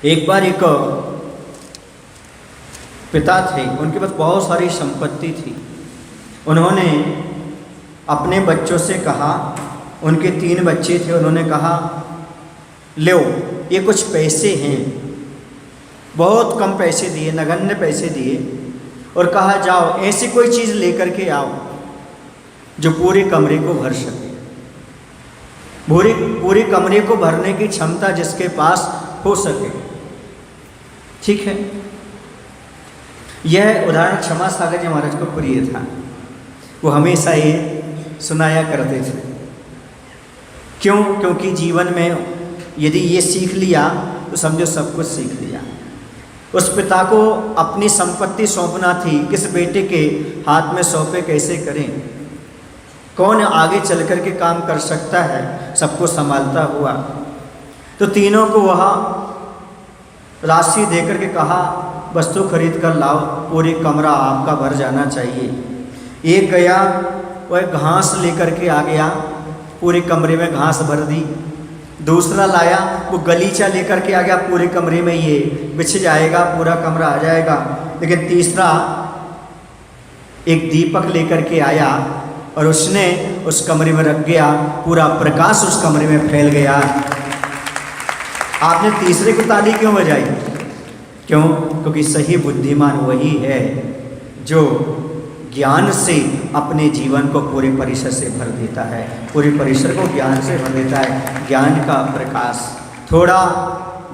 एक बार एक पिता थे, उनके पास बहुत सारी संपत्ति थी। उन्होंने अपने बच्चों से कहा, उनके 3 बच्चे थे, उन्होंने कहा लो ये कुछ पैसे हैं, बहुत कम पैसे दिए, नगण्य पैसे दिए, और कहा जाओ ऐसी कोई चीज़ लेकर के आओ जो पूरे कमरे को भर सके। पूरे कमरे को भरने की क्षमता जिसके पास हो सके। ठीक है, यह उदाहरण क्षमा सागर जी महाराज को प्रिय था। वो हमेशा ये सुनाया करते थे। क्यों? क्योंकि जीवन में यदि ये सीख लिया तो समझो सब कुछ सीख लिया। उस पिता को अपनी संपत्ति सौंपना थी, किस बेटे के हाथ में सौंपे, कैसे करें, कौन आगे चल कर के काम कर सकता है, सबको संभालता हुआ। तो तीनों को वह राशि देकर के कहा वस्तु खरीद कर लाओ, पूरी कमरा आपका भर जाना चाहिए। एक गया वह घास लेकर के आ गया, पूरे कमरे में घास भर दी। दूसरा लाया वो गलीचा लेकर के आ गया, पूरे कमरे में ये बिछ जाएगा, पूरा कमरा आ जाएगा। लेकिन तीसरा एक दीपक लेकर के आया और उसने उस कमरे में रख गया, पूरा प्रकाश उस कमरे में फैल गया। आपने तीसरे को ताली क्यों बजाई? क्यों? क्योंकि सही बुद्धिमान वही है जो ज्ञान से अपने जीवन को पूरे परिसर से भर देता है, पूरे परिसर को ज्ञान से भर देता है। ज्ञान का प्रकाश। थोड़ा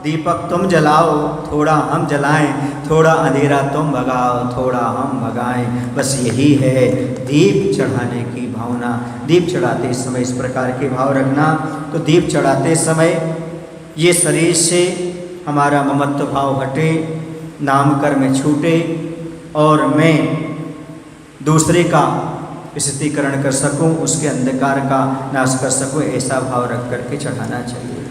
दीपक तुम जलाओ, थोड़ा हम जलाएं, थोड़ा अंधेरा तुम भगाओ, थोड़ा हम भगाएं। बस यही है दीप चढ़ाने की भावना। दीप चढ़ाते समय इस प्रकार के भाव रखना। तो दीप चढ़ाते समय ये शरीर से हमारा ममत्व भाव हटे, नाम कर्म छूटे, और मैं दूसरे का स्थितिकरण कर सकूं, उसके अंधकार का नाश कर सकूं, ऐसा भाव रख करके चढ़ाना चाहिए।